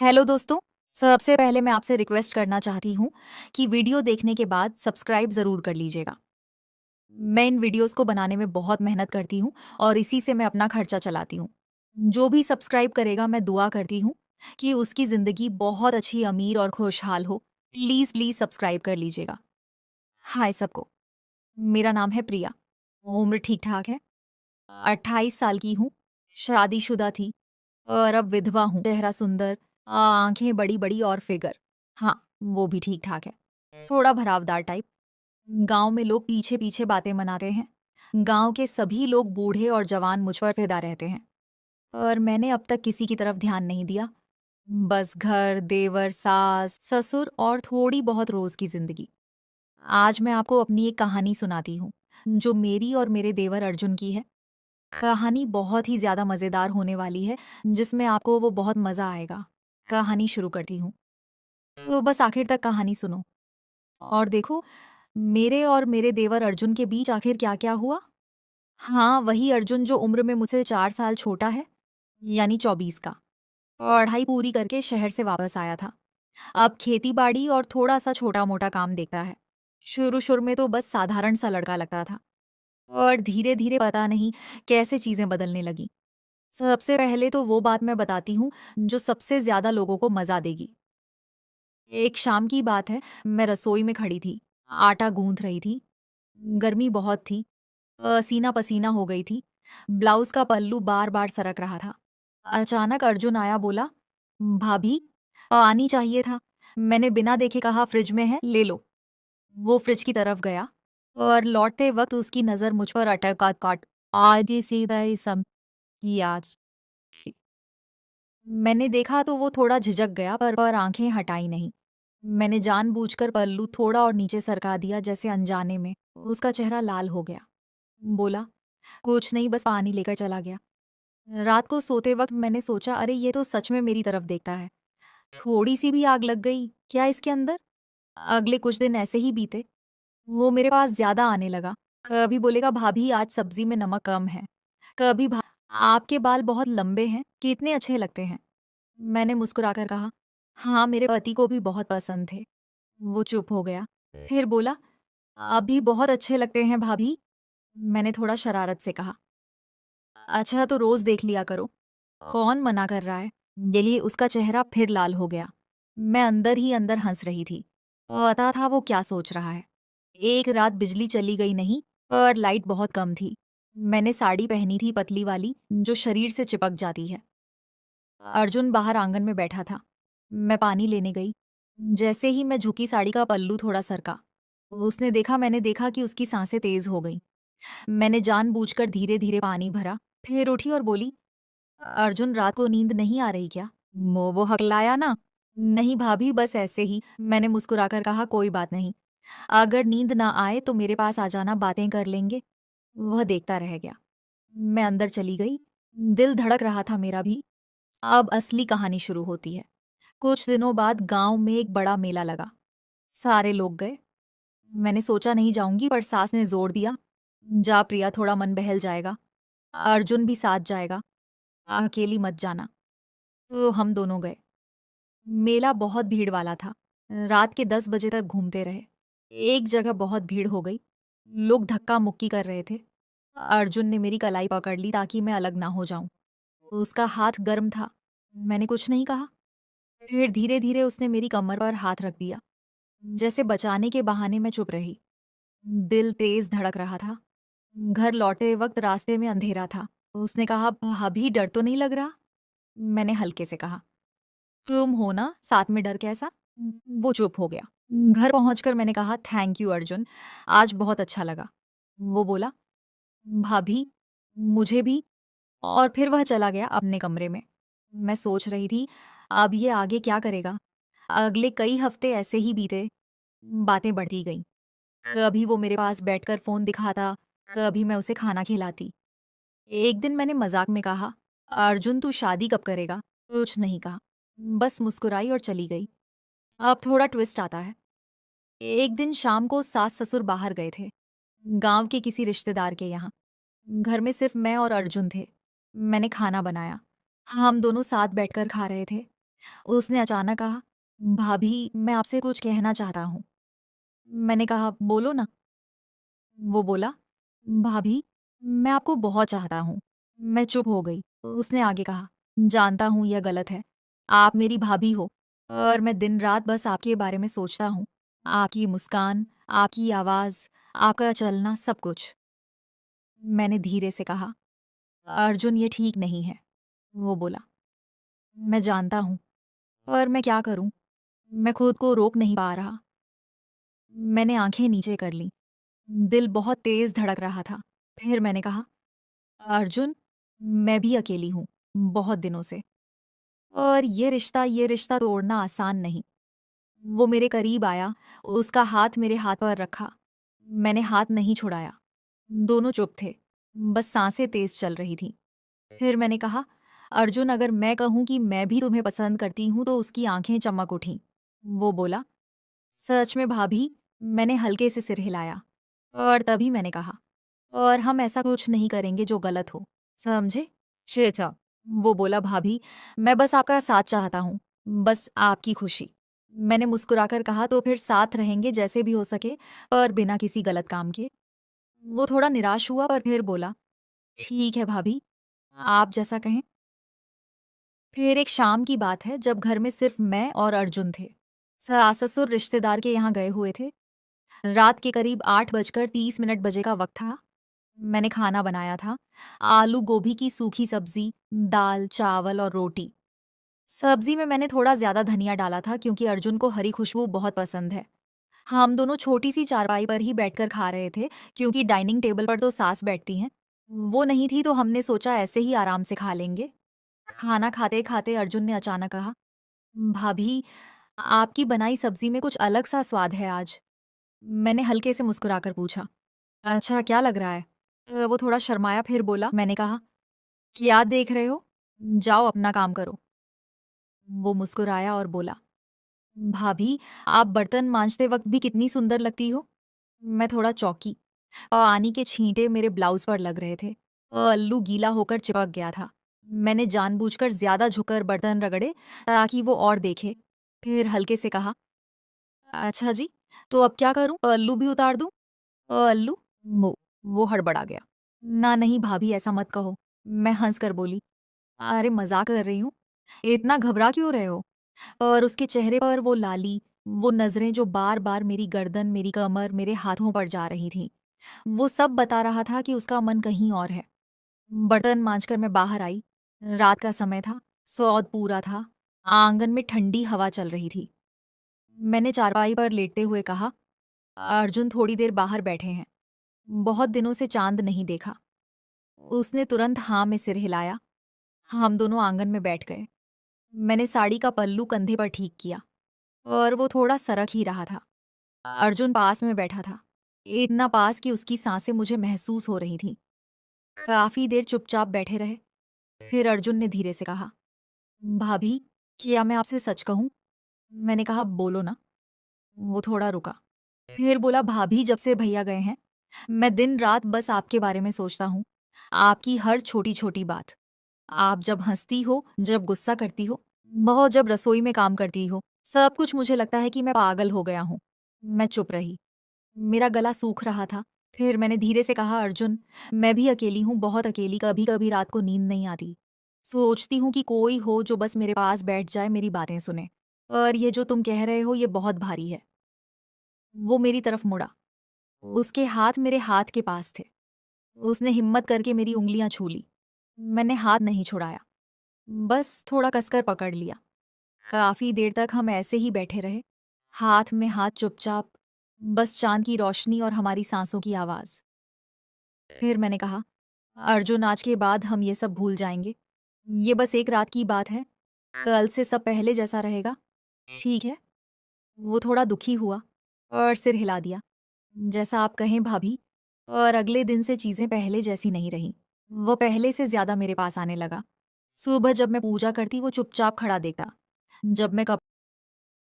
Hello दोस्तों। सबसे पहले मैं आपसे रिक्वेस्ट करना चाहती हूँ कि वीडियो देखने के बाद सब्सक्राइब ज़रूर कर लीजिएगा। मैं इन वीडियोस को बनाने में बहुत मेहनत करती हूँ और इसी से मैं अपना खर्चा चलाती हूँ। जो भी सब्सक्राइब करेगा मैं दुआ करती हूँ कि उसकी ज़िंदगी बहुत अच्छी, अमीर और खुशहाल हो। प्लीज़, प्लीज़ सब्सक्राइब कर लीजिएगा। हाय सबको, मेरा नाम है प्रिया। उम्र ठीक-ठाक है। 28 साल की हूँ, शादीशुदा थी और अब विधवा हूँ। चेहरा सुंदर, आँखें बड़ी-बड़ी और फिगर, हाँ, वो भी ठीक-ठाक है। थोड़ा भरावदार टाइप। गाँव में लोग पीछे-पीछे बातें मनाते हैं। गाँव के सभी लोग बूढ़े और जवान मुझ पर फिदा रहते हैं और मैंने अब तक किसी की तरफ ध्यान नहीं दिया। बस घर, देवर, सास, ससुर और थोड़ी बहुत रोज़ की ज़िंदगी। आज मैं आपको अपनी एक कहानी सुनाती हूँ, जो मेरी और मेरे देवर अर्जुन की है। कहानी बहुत ही ज़्यादा मज़ेदार होने वाली है, जिसमें आपको वो बहुत मज़ा आएगा। कहानी शुरू करती हूँ, तो बस आखिर तक कहानी सुनो और देखो मेरे और मेरे देवर अर्जुन के बीच आखिर क्या-क्या हुआ। हाँ, वही अर्जुन जो उम्र में मुझसे 4 साल छोटा है, यानी 24 का। पढ़ाई पूरी करके शहर से वापस आया था। अब खेती-बाड़ी और थोड़ा-सा छोटा-मोटा काम देखता है। शुरू-शुरू में तो बस साधारण सा लड़का लगता था और धीरे-धीरे पता नहीं कैसे चीज़ें बदलने लगी। सबसे पहले तो वो बात मैं बताती हूँ जो सबसे ज़्यादा लोगों को मज़ा देगी। एक शाम की बात है, मैं रसोई में खड़ी थी, आटा गूँथ रही थी। गर्मी बहुत थी, पसीना-पसीना हो गई थी। ब्लाउज़ का पल्लू बार-बार सरक रहा था। अचानक अर्जुन आया, बोला, "भाभी, पानी चाहिए था।" मैंने बिना देखे कहा, "फ्रिज में है, ले लो।" वो फ्रिज की तरफ गया और लौटते वक़्त उसकी नज़र मुझ पर अटक काट आधी सीधा ही सम की आज। मैंने देखा तो वो थोड़ा झिझक गया पर आंखें हटाई नहीं। मैंने जानबूझकर पल्लू थोड़ा और नीचे सरका दिया जैसे अनजाने में। उसका चेहरा लाल हो गया। बोला, कुछ नहीं, बस पानी लेकर चला गया। रात को सोते वक्त मैंने सोचा, अरे ये तो सच में मेरी तरफ देखता है। थोड़ी सी भी आग लग गई क्या इसके अंदर? अगले कुछ दिन ऐसे ही बीते। वो मेरे पास ज्यादा आने लगा। कभी बोलेगा, भाभी आज सब्जी में नमक कम है। कभी आपके बाल बहुत लंबे हैं, कितने अच्छे लगते हैं। मैंने मुस्कुराकर कहा, हाँ, मेरे पति को भी बहुत पसंद थे। वो चुप हो गया। फिर बोला, अभी बहुत अच्छे लगते हैं भाभी। मैंने थोड़ा शरारत से कहा, अच्छा तो रोज देख लिया करो। कौन मना कर रहा है? ये लिए उसका चेहरा फिर लाल हो गया। मैं अंदर ही अंदर हंस रही थी। पता था वो क्या सोच रहा है। एक रात बिजली चली गई नहीं, पर लाइट बहुत कम थी। मैंने साड़ी पहनी थी, पतली वाली, जो शरीर से चिपक जाती है। अर्जुन बाहर आंगन में बैठा था। मैं पानी लेने गई। जैसे ही मैं झुकी, साड़ी का पल्लू थोड़ा सरका। उसने देखा, मैंने देखा कि उसकी सांसें तेज हो गईं। मैंने जानबूझकर धीरे-धीरे पानी भरा, फिर उठी और बोली, अर्जुन, रात को नींद नहीं आ रही क्या? वो हकलाया ना। नहीं भाभी, बस ऐसे ही। मैंने मुस्कुराकर कहा, कोई बात नहीं। अगर नींद ना आए तो मेरे पास आ जाना, बातें कर लेंगे। वह देखता रह गया। मैं अंदर चली गई। दिल धड़क रहा था मेरा भी। अब असली कहानी शुरू होती है। कुछ दिनों बाद गांव में एक बड़ा मेला लगा। सारे लोग गए। मैंने सोचा नहीं जाऊंगी, पर सास ने जोर दिया, जा प्रिया, थोड़ा मन बहल जाएगा। अर्जुन भी साथ जाएगा, अकेली मत जाना। तो हम दोनों गए। मेला बहुत भीड़ वाला था। रात के 10 बजे तक घूमते रहे। एक जगह बहुत भीड़ हो गई। लोग धक्का मुक्की कर रहे थे। अर्जुन ने मेरी कलाई पकड़ ली ताकि मैं अलग ना हो जाऊं। उसका हाथ गर्म था। मैंने कुछ नहीं कहा। फिर धीरे धीरे उसने मेरी कमर पर हाथ रख दिया। जैसे बचाने के बहाने मैं चुप रही। दिल तेज धड़क रहा था। घर लौटे वक्त रास्ते में अंधेरा था। उसने कहा, भाभी, डर तो नहीं लग रहा? मैंने हल्के से कहा, तुम हो ना, साथ में डर कैसा? वो चुप हो गया। घर पहुंचकर मैंने कहा, थैंक यू अर्जुन, आज बहुत अच्छा लगा। वो बोला, भाभी, मुझे भी। और फिर वह चला गया अपने कमरे में। मैं सोच रही थी, अब ये आगे क्या करेगा। अगले कई हफ्ते ऐसे ही बीते। बातें बढ़ती गईं। कभी वो मेरे पास बैठकर फोन दिखाता, कभी मैं उसे खाना खिलाती। एक दिन मैंने मजाक में कहा, अर्जुन, तू शादी कब करेगा? कुछ नहीं कहा, बस मुस्कुराई और चली गई। अब थोड़ा ट्विस्ट आता है। एक दिन शाम को सास ससुर बाहर गए थे, गांव के किसी रिश्तेदार के यहाँ। घर में सिर्फ मैं और अर्जुन थे। मैंने खाना बनाया। हम दोनों साथ बैठकर खा रहे थे। उसने अचानक कहा, "भाभी, मैं आपसे कुछ कहना चाहता हूँ।" मैंने कहा, "बोलो ना।" वो बोला, "भाभी, मैं आपको बहुत चाहता हूँ।" मैं चुप हो गई। उसने आगे कहा, "जानता हूँ यह गलत है। आप मेरी भाभी हो और मैं दिन-रात बस आपके बारे में सोचता हूँ। आपकी मुस्कान, आपकी आवाज़, आपका चलना, सब कुछ।" मैंने धीरे से कहा, "अर्जुन, ये ठीक नहीं है।" वो बोला, "मैं जानता हूँ, पर मैं क्या करूँ? मैं खुद को रोक नहीं पा रहा।" मैंने आँखें नीचे कर लीं। दिल बहुत तेज़ धड़क रहा था। फिर मैंने कहा, "अर्जुन, मैं भी अकेली हूँ, बहुत दिनों से। और ये रिश्ता तोड़ना आसान नहीं।" वो मेरे करीब आया, उसका हाथ मेरे हाथ पर रखा। मैंने हाथ नहीं छुड़ाया। दोनों चुप थे, बस साँसें तेज़ चल रही थीं। फिर मैंने कहा, "अर्जुन, अगर मैं कहूँ कि मैं भी तुम्हें पसंद करती हूँ तो उसकी आँखें चमक उठीं। वो बोला, "सच में भाभी?" मैंने हल्के से सिर हिलाया और तभी मैंने कहा, "और हम ऐसा कुछ नहीं करेंगे जो गलत हो, समझे?" "अच्छा।" वो बोला, "भाभी, मैं बस आपका साथ चाहता हूँ, बस आपकी खुशी।" मैंने मुस्कुराकर कहा, "तो फिर साथ रहेंगे जैसे भी हो सके, पर बिना किसी गलत काम के।" वो थोड़ा निराश हुआ पर फिर बोला, "ठीक है भाभी, आप जैसा कहें।" फिर एक शाम की बात है जब घर में सिर्फ मैं और अर्जुन थे। सास-ससुर रिश्तेदार के यहाँ गए हुए थे। रात के करीब 8:30 बजे का वक्त था। मैंने खाना बनाया था। आलू गोभी की सूखी सब्जी, दाल, चावल और रोटी। सब्जी में मैंने थोड़ा ज़्यादा धनिया डाला था क्योंकि अर्जुन को हरी खुशबू बहुत पसंद है। हम दोनों छोटी-सी चारपाई पर ही बैठकर खा रहे थे क्योंकि डाइनिंग टेबल पर तो सास बैठती हैं। वो नहीं थी तो हमने सोचा ऐसे ही आराम से खा लेंगे। खाना खाते-खाते अर्जुन ने अचानक कहा, "भाभी, आपकी बनाई सब्जी में कुछ अलग-सा स्वाद है आज।" मैंने हल्के से मुस्कुराकर पूछा, "अच्छा, क्या लग रहा है?" वो थोड़ा शर्माया फिर बोला। मैंने कहा, "क्या देख रहे हो? जाओ अपना काम करो।" वो मुस्कुराया और बोला, "भाभी, आप बर्तन मांजते वक़्त भी कितनी सुंदर लगती हो।" मैं थोड़ा चौंकी। पानी के छींटे मेरे ब्लाउज़ पर लग रहे थे। अल्लू गीला होकर चिपक गया था। मैंने जानबूझकर ज़्यादा झुककर बर्तन रगड़े ताकि वो और देखे। फिर हल्के से कहा, "अच्छा जी, तो अब क्या करूँ? अल्लू भी उतार दूँ?" "अल्लू?" वो हड़बड़ा गया। "ना नहीं भाभी, ऐसा मत कहो।" मैं हँसकर बोली, "अरे मज़ाक कर रही हूँ। इतना घबरा क्यों रहे हो?" और उसके चेहरे पर वो लाली, वो नज़रें जो बार-बार मेरी गर्दन, मेरी कमर, मेरे हाथों पर जा रही थीं, वो सब बता रहा था कि उसका मन कहीं और है। बर्तन मांजकर मैं बाहर आई। रात का समय था, सौद पूरा था। आंगन में ठंडी हवा चल रही थी। मैंने चारपाई पर लेटते हुए कहा, "अर्जुन थोड़ी देर बाहर बैठे हैं। बहुत दिनों से चाँद नहीं देखा।" उसने तुरंत हाँ में सिर हिलाया। हम दोनों आंगन में बैठ गए। मैंने साड़ी का पल्लू कंधे पर ठीक किया और वो थोड़ा सरक ही रहा था। अर्जुन पास में बैठा था। इतना पास कि उसकी सांसें मुझे महसूस हो रही थीं। काफ़ी देर चुपचाप बैठे रहे। फिर अर्जुन ने धीरे से कहा, "भाभी, क्या मैं आपसे सच कहूँ?" मैंने कहा, "बोलो ना।" वो थोड़ा रुका। फिर बोला, "भाभी, जब से भैया गए हैं, मैं दिन-रात बस आपके बारे में सोचता हूँ। आपकी हर छोटी-छोटी बात। आप जब हँसती हो, जब गुस्सा करती हो, बहुत जब रसोई में काम करती हो, सब कुछ मुझे लगता है कि मैं पागल हो गया हूँ।" मैं चुप रही। मेरा गला सूख रहा था। फिर मैंने धीरे से कहा, "अर्जुन, मैं भी अकेली हूँ, बहुत अकेली। कभी-कभी रात को नींद नहीं आती। सोचती हूँ कि कोई हो जो बस मेरे पास बैठ जाए, मेरी बातें सुने। और ये जो तुम कह रहे हो, ये बहुत भारी है।" वो मेरी तरफ मुड़ा। उसके हाथ मेरे हाथ के पास थे। उसने हिम्मत करके मेरी उँगलियाँ छू ली। मैंने हाथ नहीं छुड़ाया, बस थोड़ा कसकर पकड़ लिया। काफ़ी देर तक हम ऐसे ही बैठे रहे, हाथ में हाथ चुपचाप, बस चाँद की रोशनी और हमारी सांसों की आवाज़। फिर मैंने कहा, "अर्जुन, आज के बाद हम ये सब भूल जाएँगे। ये बस एक रात की बात है। कल से सब पहले जैसा रहेगा, ठीक है?" वो थोड़ा दुखी हुआ और सिर हिला दिया। "जैसा आप कहें भाभी।" और अगले दिन से चीज़ें पहले जैसी नहीं रहीं। वो पहले से ज़्यादा मेरे पास आने लगा। सुबह जब मैं पूजा करती वो चुपचाप खड़ा देखता। जब मैं